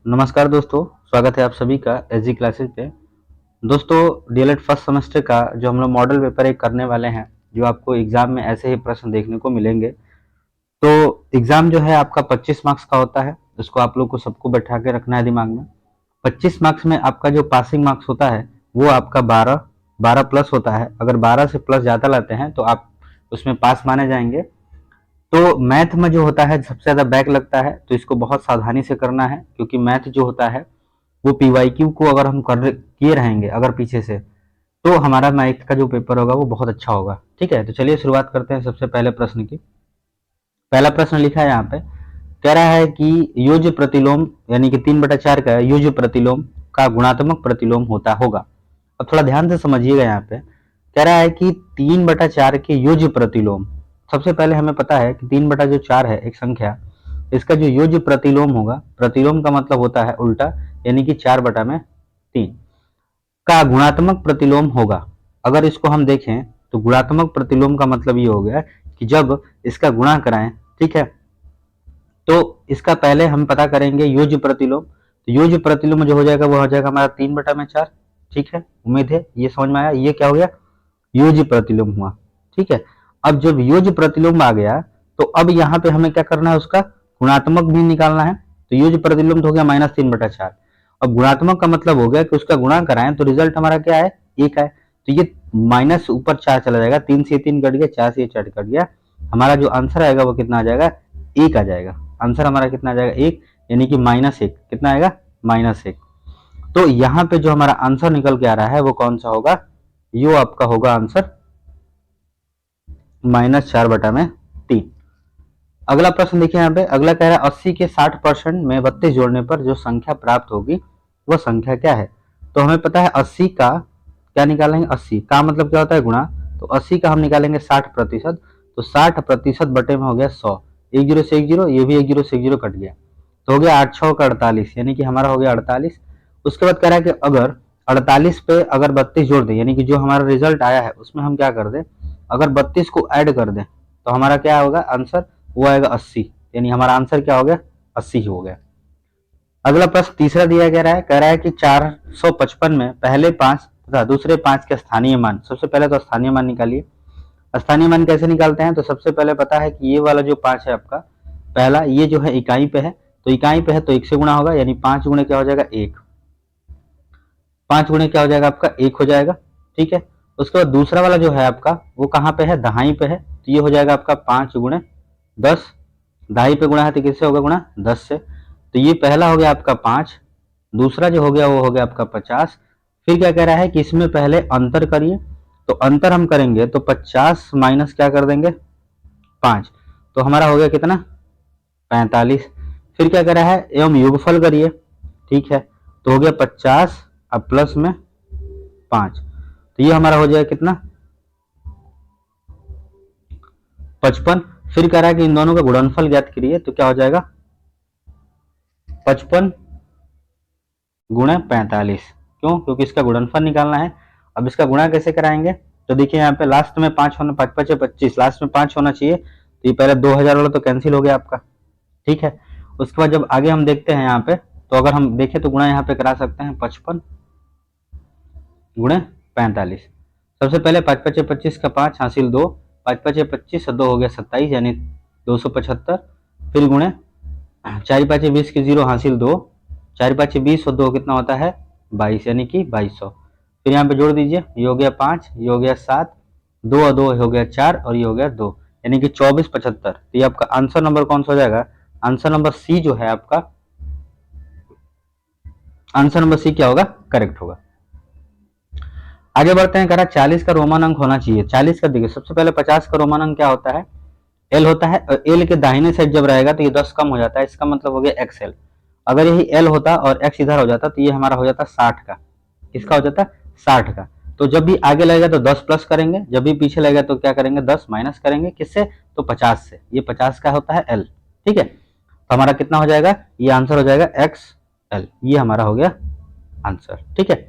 नमस्कार दोस्तों, स्वागत है आप सभी का एसजी क्लासेस पे। दोस्तों, डीएलएड फर्स्ट सेमेस्टर का जो हम लोग मॉडल पेपर एक करने वाले हैं, जो आपको एग्जाम में ऐसे ही प्रश्न देखने को मिलेंगे। तो एग्जाम जो है आपका 25 मार्क्स का होता है। इसको आप लोग को सबको बैठा के रखना है दिमाग में। 25 मार्क्स में आपका जो पासिंग मार्क्स होता है वो आपका 12 प्लस होता है। अगर 12 से प्लस ज़्यादा लाते हैं तो आप उसमें पास माने जाएंगे। तो मैथ में जो होता है सबसे ज़्यादा बैक लगता है, तो इसको बहुत सावधानी से करना है, क्योंकि मैथ जो होता है वो पीवाईक्यू को अगर हम कर किए रहेंगे अगर पीछे से, तो हमारा मैथ का जो पेपर होगा वो बहुत अच्छा होगा। ठीक है, तो चलिए शुरुआत करते हैं सबसे पहले प्रश्न की। पहला प्रश्न लिखा है यहाँ पे, कह रहा है कि योज प्रतिलोम यानी कि 3/4 का योज प्रतिलोम का गुणात्मक प्रतिलोम होता होगा। अब थोड़ा ध्यान से समझिएगा। यहाँ पे कह रहा है कि 3/4 के योज प्रतिलोम। सबसे पहले हमें पता है कि 3/4 है एक संख्या, इसका जो योज प्रतिलोम होगा, प्रतिलोम का मतलब होता है उल्टा, यानी कि 4/3 का गुणात्मक प्रतिलोम होगा। अगर इसको हम देखें तो गुणात्मक प्रतिलोम का मतलब ये हो गया कि जब इसका गुणा कराएं, ठीक है, तो इसका पहले हम पता करेंगे योज्य प्रतिलोम। तो योज्य प्रतिलोम जो हो जाएगा वो हो जाएगा हमारा 3/4। ठीक है, उम्मीद है ये समझ में आया। ये क्या हो गया? योज्य प्रतिलोम हुआ। ठीक है, अब जब योज्य प्रतिलोम आ गया तो अब यहाँ पे हमें क्या करना है, उसका गुणात्मक भी निकालना है। तो योज्य प्रतिलोम तो हो गया -3/4। अब गुणात्मक का मतलब हो गया कि उसका गुणा कराएं तो रिजल्ट हमारा क्या है? 1 है। तो ये माइनस ऊपर 4 चला जाएगा, 3 से 3 कट गया, 4 से 4 कट गया। हमारा जो आंसर आएगा वो कितना आ जाएगा? 1 आ जाएगा। आंसर हमारा कितना आ जाएगा? 1, यानी कि -1। कितना आएगा? -1। तो यहाँ पे जो हमारा आंसर निकल के आ रहा है वो कौन सा होगा? यो आपका होगा आंसर -4/3। अगला प्रश्न देखिए यहाँ पे। अगला कह रहा है 80 के 60% में 32 जोड़ने पर जो संख्या प्राप्त होगी वह संख्या क्या है? तो हमें पता है 80 का क्या निकालेंगे? 80 का मतलब क्या होता है? गुणा। तो 80 का हम निकालेंगे 60%। तो 60% बटे में हो गया 100। एक जीरो से एक जीरो, ये भी एक जीरो से एक जीरो कट गया, तो हो गया 8 6 का 48, यानी कि हमारा हो गया 48। उसके बाद कह रहा है कि अगर 48 पे अगर 32 जोड़ दे, यानी कि जो हमारा रिजल्ट आया है उसमें हम क्या कर दें, अगर 32 को ऐड कर दें तो हमारा क्या होगा आंसर? वो आएगा 80, यानी हमारा आंसर क्या हो गया? 80 ही हो गया। अगला प्रश्न तीसरा दिया गया है, कह रहा है कि 455 में पहले 5 तथा दूसरे 5 के स्थानीय मान। सबसे पहले तो स्थानीय मान निकालिए। स्थानीय मान कैसे निकालते हैं? तो सबसे पहले पता है कि ये वाला जो 5 है आपका, पहला ये जो है इकाई पे है, तो इकाई पे है तो 1 से गुणा होगा, यानी 5 गुणे क्या हो जाएगा? 1। 5 गुणे क्या हो जाएगा आपका? 1 हो जाएगा। ठीक है, उसके बाद दूसरा वाला जो है आपका वो कहाँ पे है? दहाई पे है, तो ये हो जाएगा आपका 5 गुणे 10। दहाई पे गुणा है तो किससे होगा गुणा? 10 से। तो ये पहला हो गया आपका 5, दूसरा जो हो गया वो हो गया आपका 50। फिर क्या कह रहा है कि इसमें पहले अंतर करिए। तो अंतर हम करेंगे तो 50 माइनस क्या कर देंगे? 5, तो हमारा हो गया कितना? 45। फिर क्या कह रहा है? एवं योगफल करिए। ठीक है, तो हो गया 50 अब प्लस में 5, तो ये हमारा हो जाएगा कितना? 55। फिर कह रहा है कि इन दोनों का गुणनफल ज्ञात करिए, तो क्या हो जाएगा? 55 गुणे 45। क्यों? क्योंकि इसका गुणनफल निकालना है। अब इसका गुणा कैसे कराएंगे? तो देखिए यहाँ पे लास्ट में 5 होना, 5 5 25, लास्ट में 5 होना चाहिए, तो ये पहले 2000 वाला तो कैंसिल हो गया आपका। ठीक है, उसके बाद जब आगे हम देखते हैं यहाँ पे, तो अगर हम देखें तो गुणा यहाँ पे करा सकते हैं 55 गुणे 45। सबसे पहले 5 5 25 का 5 हासिल 2, 5 5 25 2 हो गया 27, यानी 275। फिर गुणे 4 5 20 के 0 हासिल 2, 4 5 20 और 2 कितना होता है? 22, यानी कि 2200। फिर यहाँ पे जोड़ दीजिए, ये हो गया 5, ये हो गया 7, 2 और 2 हो गया 4 और ये हो गया 2, यानी कि 2475। तो ये आपका आंसर नंबर कौन सा हो जाएगा? आंसर नंबर सी जो है आपका, आंसर नंबर सी क्या होगा? करेक्ट होगा। आगे बढ़ते हैं। कह रहा 40 का रोमन अंक होना चाहिए। 40 का देखिए, सबसे पहले 50 का रोमन अंक क्या होता है? एल होता है। एल के दाहिने साइड जब रहेगा तो ये 10 कम हो जाता है, इसका मतलब हो गया एक्सएल। अगर यही एल होता और एक्स इधर हो जाता तो ये हमारा हो जाता 60 का। किसका हो जाता? 60 का। तो जब भी आगे लगेगा तो 10 प्लस करेंगे, जब भी पीछे लगेगा तो क्या करेंगे? 10 माइनस करेंगे। किससे? तो 50 से। ये 50 का होता है एल। ठीक है, तो हमारा कितना हो जाएगा? ये आंसर हो जाएगा एक्स एल। ये हमारा हो गया आंसर। ठीक है,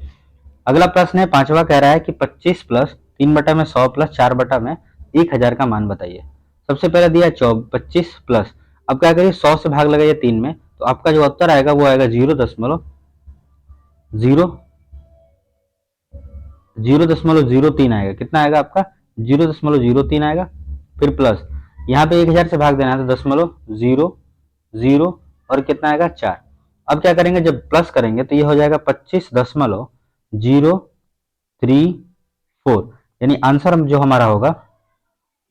अगला प्रश्न है पांचवा। कह रहा है कि 25 प्लस 3/100 प्लस 4/में 1000 का मान बताइए। सबसे पहले दिया 25 प्लस, अब क्या करिए 100 से भाग लगाइए 3 में, तो आपका जो उत्तर आएगा वो आएगा 0.03 आएगा। कितना आएगा आपका? 0.03 आएगा। फिर प्लस यहाँ पे 1000 से भाग देना है तो 0.00 और कितना आएगा 4। अब क्या करेंगे, जब प्लस करेंगे तो ये हो जाएगा 25.034, यानी आंसर जो हमारा होगा,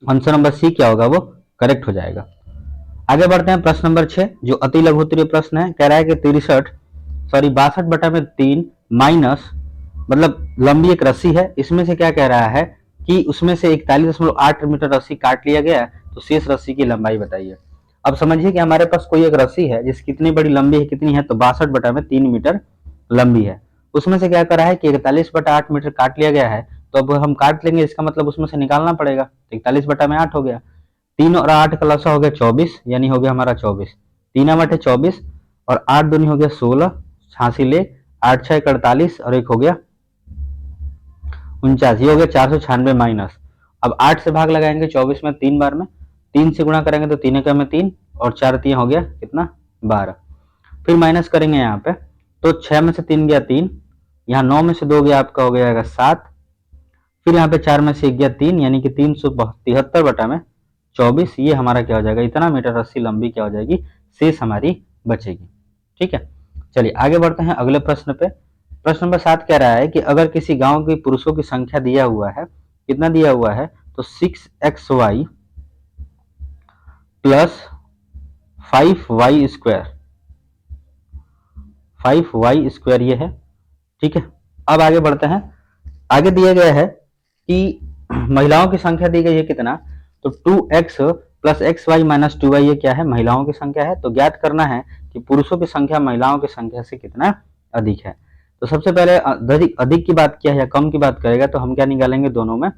आंसर नंबर सी क्या होगा, वो करेक्ट हो जाएगा। आगे बढ़ते हैं प्रश्न नंबर 6 जो अति लघुत्तरीय प्रश्न है। कह रहा है कि 62/3 माइनस, मतलब लंबी एक रस्सी है, इसमें से क्या कह रहा है कि उसमें से 41.8 मीटर रस्सी काट लिया गया है, तो शेष रस्सी की लंबाई बताइए। अब समझिए कि हमारे पास कोई एक रस्सी है जिसकी कितनी बड़ी लंबी है, कितनी है, तो 62/3 मीटर लंबी है। उसमें से क्या करा है कि 41/8 मीटर काट लिया गया है, तो अब हम काट लेंगे, इसका मतलब उसमें से निकालना पड़ेगा। 41/8 हो गया, 3 और 8 का लसा हो गया 24, यानी हो गया हमारा 24। 3 24 और 8 दूनी हो गया 16, 86 ले, 8 6 48 और एक हो गया 49, ये हो गया 496 माइनस। अब 8 से भाग लगाएंगे 24 में 3 बार में, 3 से गुणा करेंगे तो 3 एकम में 3 और 4 3 हो गया कितना 12। फिर माइनस करेंगे यहाँ पे तो 6 में से 3 गया 3, यहाँ 9 में से 2 गया आपका हो गया 7, फिर यहाँ पे 4 में से 1 गया 3, यानी कि 373/24, ये हमारा क्या हो जाएगा, इतना मीटर रस्सी लंबी क्या हो जाएगी, शेष हमारी बचेगी। ठीक है, चलिए आगे बढ़ते हैं अगले प्रश्न पे। प्रश्न नंबर 7 कह रहा है कि अगर किसी गांव के पुरुषों की संख्या दिया हुआ है, कितना दिया हुआ है, तो 6xy plus 5y square, 5y square ये है। ठीक है, अब आगे बढ़ते हैं। आगे दिया गया है कि महिलाओं की संख्या दी गई है कितना, तो 2x plus x Y minus 2y, ये क्या है, महिलाओं की संख्या है। तो ज्ञात करना है कि पुरुषों की संख्या महिलाओं की संख्या से कितना अधिक है। तो सबसे पहले अधिक की बात किया है या कम की बात करेगा, तो हम क्या निकालेंगे, दोनों में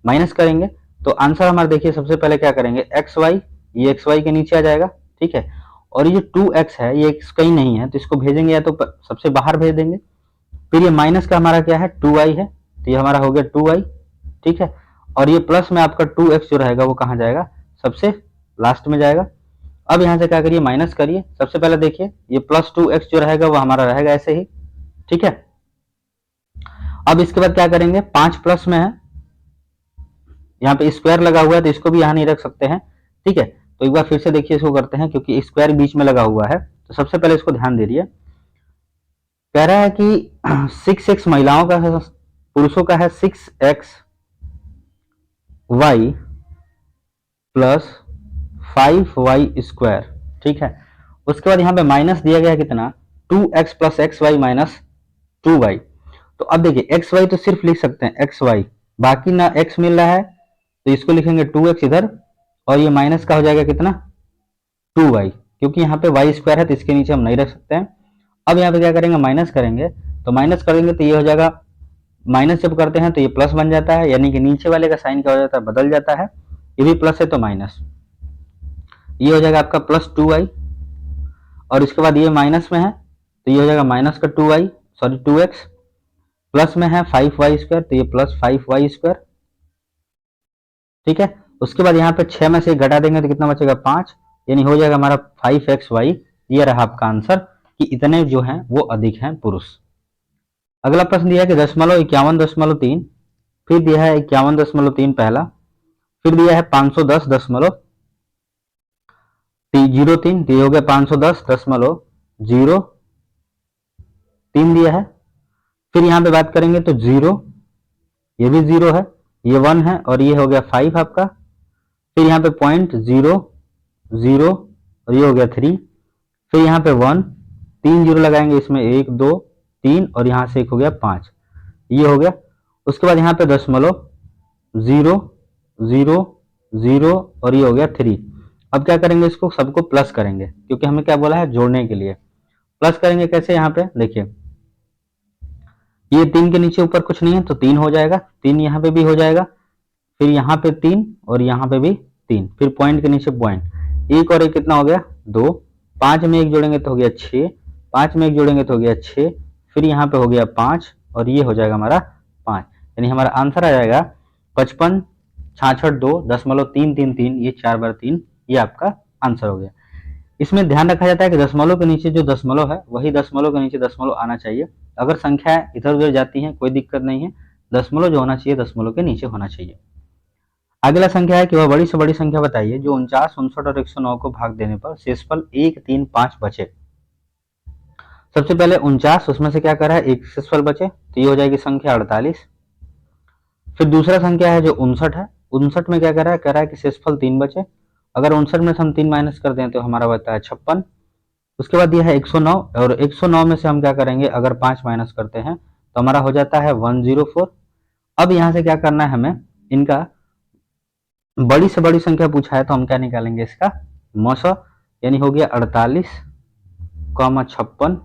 माइनस करेंगे। तो आंसर हमारा देखिए, सबसे पहले क्या करेंगे, एक्स वाई, ये एक्स वाई के नीचे आ जाएगा। ठीक है, और ये जो 2x है ये x कहीं नहीं है, तो इसको भेजेंगे या तो सबसे बाहर भेज देंगे। फिर ये माइनस का हमारा क्या है, 2y है, तो ये हमारा हो गया 2y। ठीक है, और ये प्लस में आपका 2x जो रहेगा वो कहाँ जाएगा, सबसे लास्ट में जाएगा। अब यहाँ से क्या करिए, माइनस करिए। सबसे पहले देखिए ये प्लस 2x जो रहेगा वो हमारा रहेगा ऐसे ही। ठीक है, अब इसके बाद क्या करेंगे, 5 प्लस में है, यहाँ पे स्क्वायर लगा हुआ है तो इसको भी यहाँ नहीं रख सकते हैं। ठीक है, तो एक बार फिर से देखिए इसको करते हैं, क्योंकि स्क्वायर बीच में लगा हुआ है, तो सबसे पहले इसको ध्यान दीजिए। कह रहा है कि 6x महिलाओं का है, पुरुषों का है 6xy प्लस 5y स्क्वायर। ठीक है, उसके बाद यहाँ पे माइनस दिया गया है कितना, 2x plus x Y minus 2y। तो अब देखिए एक्स वाई तो सिर्फ लिख सकते हैं एक्स वाई, बाकी ना x मिल रहा है, तो इसको लिखेंगे 2x इधर, और ये माइनस का हो जाएगा कितना 2y, क्योंकि यहाँ पे y स्क्वायर है तो इसके नीचे हम नहीं रख सकते हैं। अब यहाँ पे क्या करेंगे, माइनस करेंगे, तो माइनस करेंगे तो ये हो जाएगा, माइनस जब करते हैं तो ये प्लस बन जाता है, यानी कि नीचे वाले का साइन क्या हो जाता है, बदल जाता है। ये भी प्लस है तो माइनस, ये हो जाएगा आपका प्लस 2y, और इसके बाद ये माइनस में है तो ये हो जाएगा माइनस का 2y, सॉरी 2x, प्लस में है 5y स्क्वायर तो ये प्लस 5y स्क्वायर। ठीक है, उसके बाद यहाँ पे 6 में से घटा देंगे तो कितना बचेगा 5, यानी हो जाएगा हमारा 5xy। ये रहा आपका आंसर कि इतने जो हैं वो अधिक हैं पुरुष। अगला प्रश्न दिया है कि 51.3, फिर दिया है 51.3 पहला, फिर दिया है 510.03, दिए हो गया 510.03 दिया है। फिर यहाँ पे बात करेंगे तो 0, ये भी 0 है, ये 1 है, और ये हो गया 5 आपका। फिर यहाँ पे 0.00 और ये हो गया 3, फिर यहाँ पे 1, 3 जीरो लगाएंगे इसमें, 1 2 3, और यहाँ से एक हो गया 5, ये हो गया। उसके बाद यहाँ पे 0.000 और ये हो गया 3। अब क्या करेंगे, इसको सबको प्लस करेंगे, क्योंकि हमें क्या बोला है, जोड़ने के लिए। प्लस करेंगे कैसे, यहाँ पे देखिए ये 3 के नीचे ऊपर कुछ नहीं है तो 3 हो जाएगा, 3 यहाँ पे भी हो जाएगा, फिर यहाँ पे 3 और यहाँ पे भी 3, फिर पॉइंट के नीचे पॉइंट, एक और एक कितना हो गया 2, 5 में एक जोड़ेंगे तो हो गया 6, 5 में एक जोड़ेंगे तो हो गया 6, फिर यहाँ पे हो गया 5 और ये हो जाएगा हमारा 5, यानी हमारा आंसर आ जाएगा 55 66 2.333, ये 4 बार 3, ये आपका आंसर हो गया। इसमें ध्यान रखा जाता है कि दशमलव के नीचे जो दशमलव है वही दशमलव के नीचे दशमलव आना चाहिए। अगर संख्या इधर उधर जाती है कोई दिक्कत नहीं है, दशमलव जो होना चाहिए दशमलव के नीचे होना चाहिए। अगला संख्या है कि वह बड़ी से बड़ी संख्या बताइए जो 49, 59 और 109 को भाग देने पर शेषफल 1, 3, 5 बचे। सबसे पहले 49, उसमें से क्या करा है, एक शेषफल बचे तो ये हो जाएगी संख्या 48। फिर दूसरा संख्या है जो 59 है, 59 में क्या कह रहा है कि शेषफल 3 बचे। अगर 59 में से हम 3 माइनस कर दें तो हमारा बचता है 56। उसके बाद यह है 109, और 109 में से हम क्या करेंगे, अगर 5 माइनस करते हैं तो हमारा हो जाता है 104। अब यहाँ से क्या करना है हमें, इनका बड़ी से बड़ी संख्या पूछा है तो हम क्या निकालेंगे, इसका मौसा, यानी हो गया 48, 56,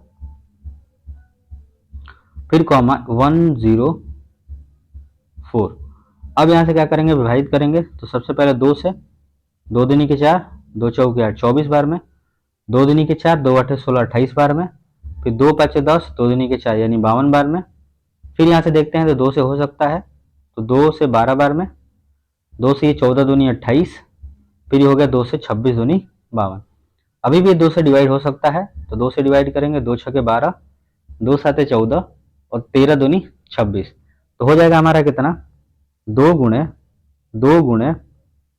फिर कॉमा 104। अब यहाँ से क्या करेंगे, विभाजित करेंगे। तो सबसे पहले 2 से, 2 दूनी के 4, 2 चौके 8, 24 बार में, 2 दूनी के 4, 2 आठे 16, 28 बार में, फिर 2 पाँचे 10, 2 दूनी के 4 यानी 52 बार में। फिर यहाँ से देखते हैं तो 2 से हो सकता है, तो 2 से 12 बार में, 2 से ये 14 दूनी 28, फिर ये हो गया 2 से 26 दूनी 52। अभी भी 2 से डिवाइड हो सकता है तो 2 से डिवाइड करेंगे, 2 छके 12, 2 साते 14 और 13 दूनी 26। तो हो जाएगा हमारा कितना, 2 गुणे 2 गुणे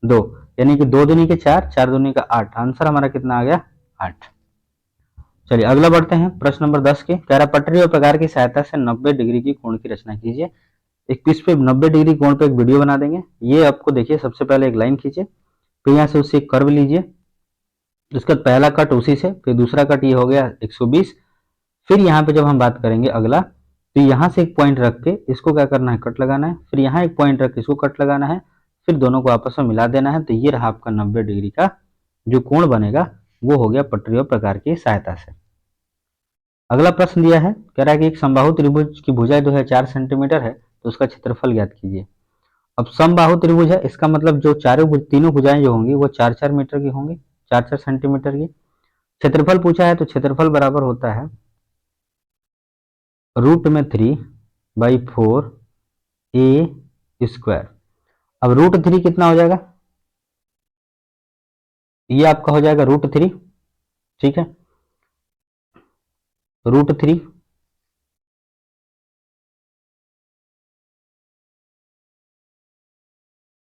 2, यानी कि 2 दूनी के 4, 4 दूनी का 8। आंसर हमारा कितना आ गया, 8। चलिए अगला बढ़ते हैं, प्रश्न नंबर 10 के। कह रहा पटरी और प्रकार की सहायता से 90 डिग्री की कोण की रचना कीजिए। एक पीस पे 90 डिग्री कोण पे एक वीडियो बना देंगे। ये आपको देखिए, सबसे पहले एक लाइन खींचे, फिर यहाँ से उससे एक कर्व लीजिए, उसके बाद पहला कट उसी से, फिर दूसरा कट ये हो गया 120। फिर यहाँ पे जब हम बात करेंगे अगला, तो यहाँ से एक पॉइंट रख के इसको क्या करना है, कट लगाना है, फिर यहाँ एक पॉइंट रख के इसको कट लगाना है, फिर दोनों को आपस में मिला देना है। तो ये रहा आपका 90 डिग्री का जो कोण बनेगा, वो हो गया पटरी और प्रकार की सहायता से। अगला प्रश्न दिया है, कह रहा है कि एक समबाहु त्रिभुज की भुजा जो है 4 सेंटीमीटर है, तो उसका क्षेत्रफल ज्ञात कीजिए। अब समबाहु त्रिभुज है, इसका मतलब जो तीनों भुजाएं जो होंगी वो 4-4 मीटर की होंगी, 4-4 सेंटीमीटर की। क्षेत्रफल पूछा है तो क्षेत्रफल बराबर होता है √3/4 a²। अब √3 कितना हो जाएगा, ये आपका हो जाएगा √3, ठीक है, √3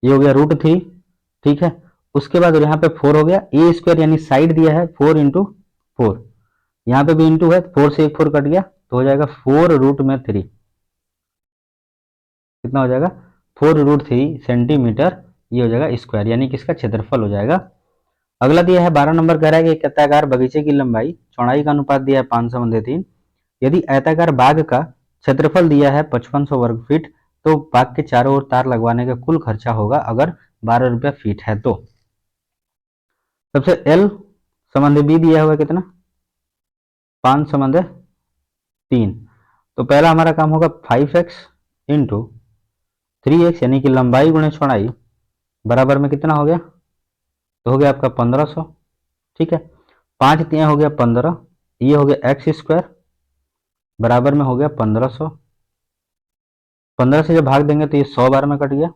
ये हो गया √3, ठीक है। उसके बाद यहाँ पे 4 हो गया, a² यानी साइड दिया है 4 इंटू 4, यहाँ पे भी इंटू है, 4 से एक 4 कट गया तो हो जाएगा 4√3। कितना हो जाएगा, 4√3 सेंटीमीटर, ये हो जाएगा स्क्वायर, यानी कि इसका क्षेत्रफल हो जाएगा। अगला दिया है 12 नंबर, कह रहा है कि एक आयताकार बगीचे की लंबाई चौड़ाई का अनुपात दिया है 5/3। यदि आयताकार बाग का क्षेत्रफल दिया है 5500 वर्ग फीट, तो बाग के चारों ओर तार लगवाने का कुल खर्चा होगा अगर 12 रुपया फीट है तो। सबसे एल संबंध बी दिया हुआ कितना, 5/3। तो पहला हमारा काम होगा 5x इंटू 3x, यानी कि लंबाई गुणे चौड़ाई बराबर में कितना हो गया, तो हो गया आपका 1500, ठीक है। 5 तिया हो गया 15, ये हो गया x² बराबर में हो गया 1500। 15 से जब भाग देंगे तो ये 100 बार में कट गया।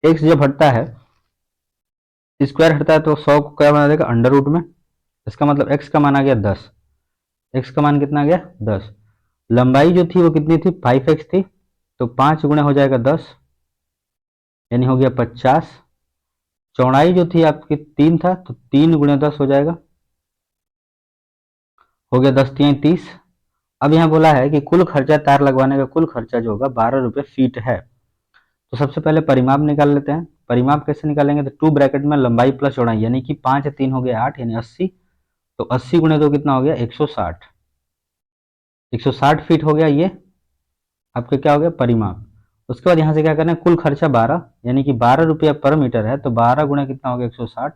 x जब हटता है, स्क्वायर हटता है तो 100 को क्या बना देगा, अंडर रूट में। इसका मतलब x का मान आ गया 10, x का मान कितना आ गया 10। लंबाई जो थी वो कितनी थी, 5x थी, तो 5 गुणे हो जाएगा 10, यानी हो गया 50। चौड़ाई जो थी आपकी 3 था, तो 3 गुणे 10 हो जाएगा, हो गया 10 तिया 30। अब यहाँ बोला है कि कुल खर्चा, तार लगवाने का कुल खर्चा जो होगा 12 रुपये फीट है। तो सबसे पहले परिमाप निकाल लेते हैं। परिमाप कैसे निकालेंगे, तो 2 ब्रैकेट में लंबाई प्लस चौड़ाई, यानी कि 5 3 हो गया 8, यानी 80। तो 80 गुणे 2 कितना हो गया, 160। 160 फीट हो गया, ये आपके क्या हो गया परिमाप। उसके बाद यहाँ से क्या करना है, कुल खर्चा 12, यानी कि 12 रुपया पर मीटर है, तो 12 गुणे कितना हो गया 160।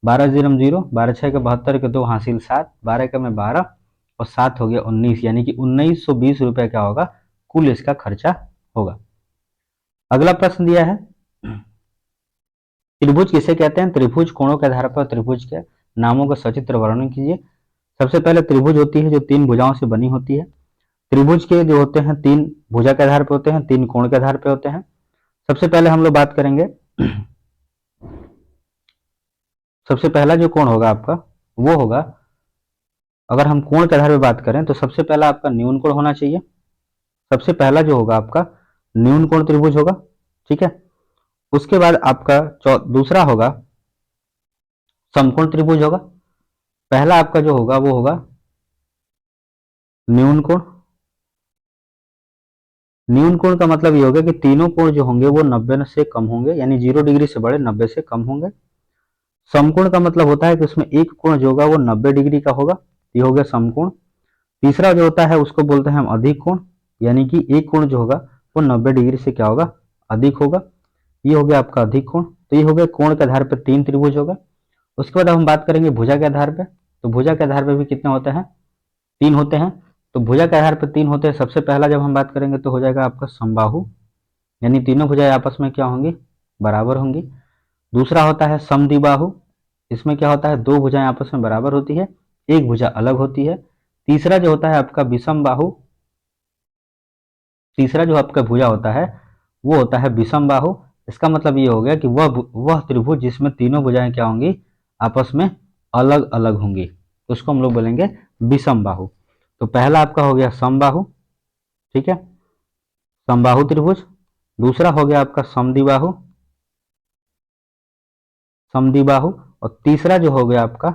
12 0 0, 12 6 के 72 के 2 हासिल 7, 12 का में 12 और 7 हो गया 19, यानी कि 1920 रुपये क्या होगा, कुल इसका खर्चा होगा। अगला प्रश्न दिया है, त्रिभुज किसे कहते हैं, त्रिभुज कोणों के आधार पर त्रिभुज के नामों का सचित्र वर्णन कीजिए। सबसे पहले त्रिभुज होती है जो 3 भुजाओं से बनी होती है। त्रिभुज के जो होते हैं 3 भुजा के आधार पर होते हैं, 3 कोण के आधार पर होते हैं। सबसे पहले हम लोग बात करेंगे सबसे पहला जो कोण होगा आपका वो होगा, अगर हम कोण के आधार पर बात करें तो सबसे पहला आपका न्यून कोण होना चाहिए। सबसे पहला जो होगा आपका न्यून कोण त्रिभुज होगा, ठीक है। उसके बाद आपका दूसरा होगा समकोण त्रिभुज होगा। पहला आपका जो होगा वो होगा न्यून कोण। न्यून कोण का मतलब ये होगा कि तीनों कोण जो होंगे वो 90 से कम होंगे, यानी 0 डिग्री से बड़े, 90 से कम होंगे। समकोण का मतलब होता है कि उसमें एक कोण जो होगा वो 90 डिग्री का होगा, ये हो गया समकोण। तीसरा जो होता है उसको बोलते हैं हम अधिक कोण, यानी कि एक कोण जो होगा वो 90 डिग्री से क्या होगा, अधिक होगा, ये हो गया आपका अधिक कोण। तो ये हो गया कोण के आधार पर 3 त्रिभुज होगा। उसके बाद हम बात करेंगे भुजा के आधार पे, तो भुजा के आधार पे भी कितने होते हैं, 3 होते हैं। तो भुजा के आधार पर 3 होते हैं। सबसे पहला जब हम बात करेंगे तो हो जाएगा आपका समबाहु, यानी तीनों भुजाएं आपस में क्या होंगी, बराबर होंगी। दूसरा होता है समद्विबाहु, इसमें क्या होता है, दो भुजाएं आपस में बराबर होती है, एक भुजा अलग होती है। तीसरा जो होता है आपका विषम बाहु, तीसरा जो आपका भुजा होता है वो होता है विषम बाहु। इसका मतलब ये हो गया कि वह त्रिभुज जिसमें तीनों भुजाएं क्या होंगी, आपस में अलग अलग होंगी, तो उसको हम लोग बोलेंगे विषम बाहु। तो पहला आपका हो गया समबाहु, ठीक है, समबाहु त्रिभुज। दूसरा हो गया आपका समद्विबाहु, समद्विबाहु। और तीसरा जो हो गया आपका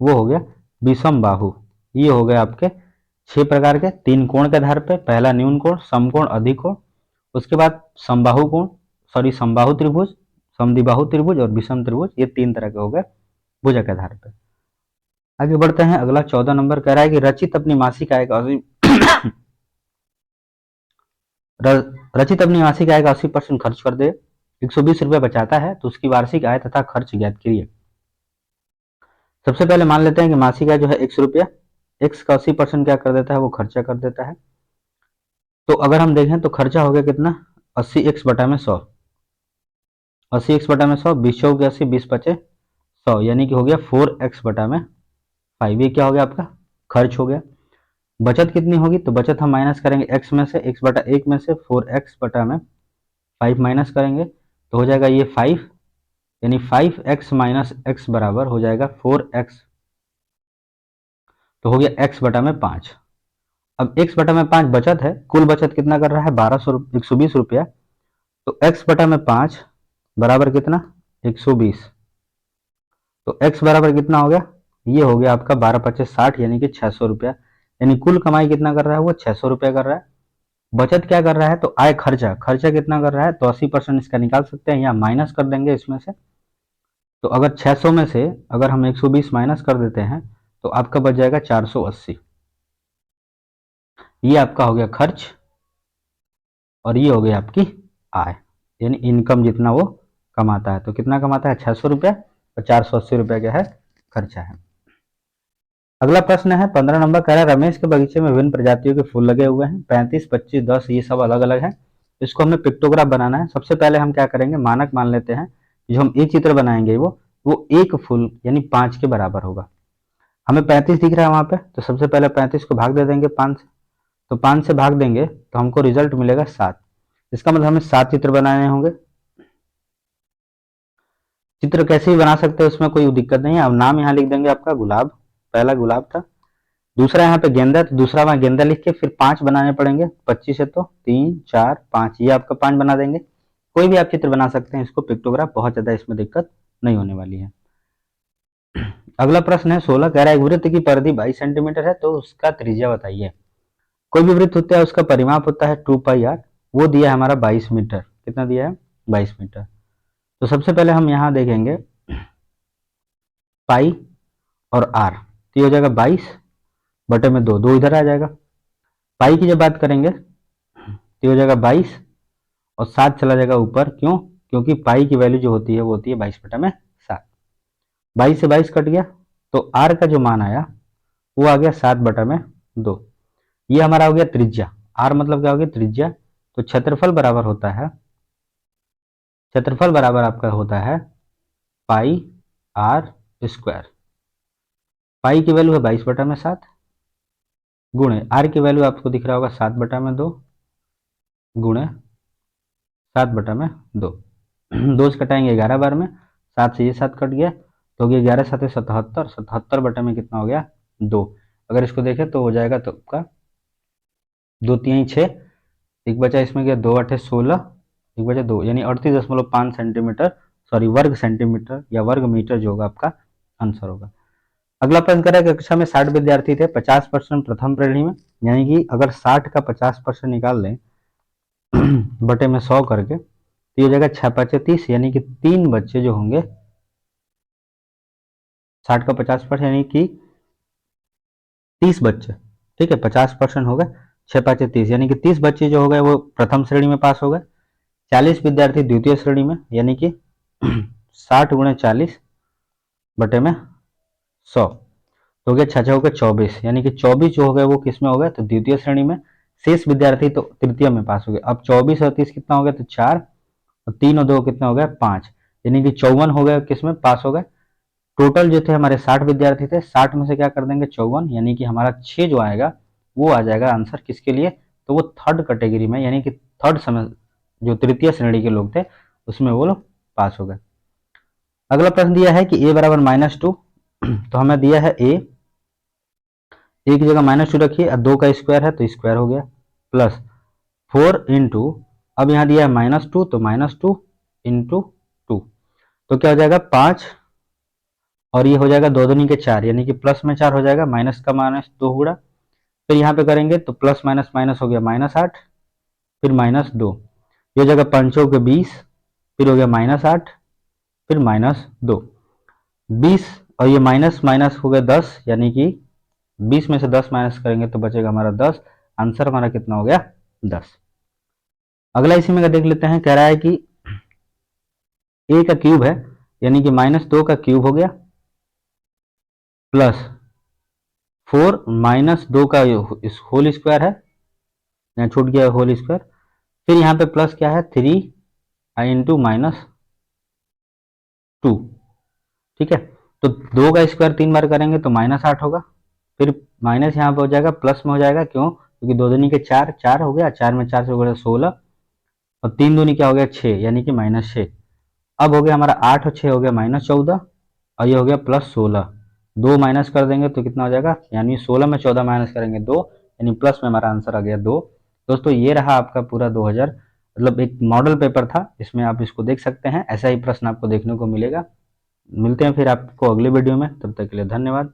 वो हो गया विषम बाहु। ये हो गए आपके 6 प्रकार के, 3 कोण के आधार पर। पहला न्यून कोण, समकोण, अधिक कोण। उसके बाद समबाहु कोण, सॉरी समबाहु त्रिभुज, समद्विबाहु त्रिभुज और विषम त्रिभुज, ये 3 तरह के हो गए भुजा के आधार पर। आगे बढ़ते हैं, अगला 14 नंबर कह रहा है कि रचित अपनी मासिक आय का रचित अपनी मासिक आय का 80% खर्च कर दे, 120 रुपये बचाता है, तो उसकी वार्षिक आय तथा खर्च ज्ञात कीजिए। सबसे पहले मान लेते हैं कि मासिक आय जो है 100 रुपया, एक्स का 80% क्या कर देता है, वो खर्चा कर देता है। तो अगर हम देखें तो खर्चा हो गया कितना, 80 एक्स बटा में 100, 80 एक्स बटा में 100, 20 चौके 80, 20 पचे 100, यानी कि हो गया 4 एक्स बटा में 5। ये क्या हो गया आपका खर्च हो गया। बचत कितनी होगी, तो बचत हम माइनस करेंगे एक्स में से, एक्स बटा 1 में से 4 एक्स बटा में 5 माइनस करेंगे तो हो जाएगा ये 5, यानी 5 एक्स माइनस एक्स बराबर हो जाएगा 4 एक्स, तो हो गया एक्स बटा में 5। अब एक्स बटा में 5 बचत है, कुल बचत कितना कर रहा है, 120 रुपया। तो एक्स बटा में 5 बराबर कितना, 120। तो एक्स बराबर कितना हो गया, ये हो गया आपका 12 पच्चीस 60, यानी कि 600 रुपया। यानी कुल कमाई कितना कर रहा है, वो 600 रुपया कर रहा है। बचत क्या कर रहा है, तो आय खर्चा, खर्चा कितना कर रहा है, तो 80% इसका निकाल सकते हैं या माइनस कर देंगे इसमें से। तो अगर 600 में से अगर हम 120 माइनस कर देते हैं तो आपका बच जाएगा 480। ये आपका हो गया खर्च और ये हो गई आपकी आय, यानी इनकम जितना वो कमाता है। तो कितना कमाता है, 600 रुपया, और 480 रुपया क्या है, खर्चा है। अगला प्रश्न है 15 नंबर, कह रहा है रमेश के बगीचे में विभिन्न प्रजातियों के फूल लगे हुए हैं, 35, 25, 10, ये सब अलग अलग है। इसको हमें पिक्टोग्राफ बनाना है। सबसे पहले हम क्या करेंगे, मानक मान लेते हैं, जो हम एक चित्र बनाएंगे वो एक फूल यानी 5 के बराबर होगा। हमें 35 दिख रहा है वहां पे, तो सबसे पहले 35 को भाग दे देंगे 5 से, तो 5 से भाग देंगे तो हमको रिजल्ट मिलेगा 7। इसका मतलब हमें 7 चित्र बनाने होंगे। चित्र कैसे भी बना सकते हैं, उसमें कोई दिक्कत नहीं है। अब नाम यहाँ लिख देंगे आपका गुलाब, पहला गुलाब था। दूसरा यहाँ पे गेंदा, तो दूसरा वहां गेंदा लिख के फिर 5 बनाने पड़ेंगे, 25 है तो 3 4 5, ये आपका 5 बना देंगे। कोई भी आप चित्र बना सकते हैं, इसको पिक्टोग्राफ, बहुत ज्यादा इसमें दिक्कत नहीं होने वाली है। अगला प्रश्न है 16, कह रहा है वृत्त की परिधि 22 सेंटीमीटर है, तो उसका त्रिज्या बताइए। कोई भी वृत्त होता है उसका परिमाप होता है 2πr, वो दिया है हमारा 22 मीटर। कितना दिया है, 22 मीटर। तो सबसे पहले हम यहाँ देखेंगे पाई और आर, तो ये हो जाएगा 22 बटे में 2, 2 इधर आ जाएगा। पाई की जब बात करेंगे तो ये हो जाएगा 22 और 7 चला जाएगा ऊपर, क्यों, क्योंकि पाई की वैल्यू जो होती है वो होती है 22 बटा में 7। 22 से 22 कट गया, तो आर का जो मान आया वो आ गया 7 बटा में 2। ये हमारा हो गया त्रिज्या। आर मतलब क्या हो गया, त्रिज्या। तो क्षेत्रफल बराबर होता है, क्षेत्रफल बराबर आपका होता है पाई आर स्क्वायर। पाई की वैल्यू है 22 बटा में 7, गुणे आर की वैल्यू आपको दिख रहा होगा 7 बटा में 2, गुणे 7 बटा में 2। 2 से कटाएंगे 11 बार में, 7 से ये 7 कट गया, तो हो गया 11 7 77, 77 बटे में कितना हो गया 2। अगर इसको देखें तो हो जाएगा तो आपका 2 3 6, एक बचा इसमें गया 2 8 16, एक बचा 2 यानी 38.5 सेंटीमीटर, सॉरी वर्ग सेंटीमीटर या वर्ग मीटर जो होगा आपका आंसर होगा। अगला प्रश्न करें कि कक्षा में 60 विद्यार्थी थे, 50% प्रथम श्रेणी में, यानी कि अगर 60 का 50% निकाल लें बटे में 100 करके तो ये हो जाएगा 6 5 30, यानी कि 3 बच्चे जो होंगे 60 का 50% यानी कि 30 बच्चे, ठीक है 50% हो गए, 6 5 30 यानी कि 30 बच्चे जो हो गए वो प्रथम श्रेणी में पास हो गए, 40 विद्यार्थी द्वितीय श्रेणी में, यानी कि 60 गुणे 40 बटे में 100 तो हो गया 6 हो गए 24, यानी कि 24 जो हो गए वो किस में हो गए तो द्वितीय श्रेणी में, शेष विद्यार्थी तो तृतीय में पास हो गए। अब 24 और 30 कितना हो गया तो 4, और 3 और 2 कितना हो गया 5, यानी कि 54 हो गए किस में पास हो गए। टोटल जो थे हमारे 60 विद्यार्थी थे, 60 में से क्या कर देंगे 54, यानी कि हमारा 6 जो आएगा वो आ जाएगा आंसर किसके लिए, तो वो थर्ड कैटेगरी में, यानी कि थर्ड समय जो तृतीय श्रेणी के लोग थे उसमें वो लोग पास हो गए। अगला प्रश्न दिया है कि a बराबर -2, तो हमें दिया है a की जगह -2 रखिए, 2 का स्क्वायर है तो स्क्वायर हो गया, प्लस 4 इंटू, अब यहाँ दिया है -2 तो -2 इंटू 2, तो क्या हो जाएगा 5, और ये हो जाएगा 2 दूनी के 4, यानी कि प्लस में 4 हो जाएगा, माइनस का माइनस 2 गुणा, फिर यहाँ पे करेंगे तो प्लस माइनस माइनस हो गया -8, फिर -2, ये हो जाएगा 5 के 20, फिर हो गया -8, फिर -2, 20, और ये माइनस माइनस हो गया 10, यानी कि 20 में से 10 माइनस करेंगे तो बचेगा हमारा 10, आंसर हमारा कितना हो गया 10। अगला इसी में का देख लेते हैं, कह रहा है कि a का क्यूब है, यानी कि -2 का क्यूब हो गया, प्लस 4 -2 का इस होल स्क्वायर है, यहाँ छूट गया होल स्क्वायर, फिर यहाँ पे प्लस क्या है 3 इंटू -2, ठीक है, तो 2 का स्क्वायर 3 बार करेंगे तो -8 होगा, फिर माइनस यहाँ पे हो जाएगा प्लस में हो जाएगा, क्यों, क्योंकि 2 दूनी के 4, 4 हो गया, 4 में 4 से हो गया 16, और 3 दूनी क्या हो गया 6, यानी कि -6, अब हो गया हमारा 8 और 6 हो गया -14, और ये हो गया +16, 2 माइनस कर देंगे तो कितना हो जाएगा, यानी 16 में 14 माइनस करेंगे 2, यानी प्लस में हमारा आंसर आ गया 2। दोस्तों ये रहा आपका पूरा 2000, मतलब एक मॉडल पेपर था, इसमें आप इसको देख सकते हैं, ऐसा ही प्रश्न आपको देखने को मिलेगा। मिलते हैं फिर आपको अगले वीडियो में, तब तक के लिए धन्यवाद।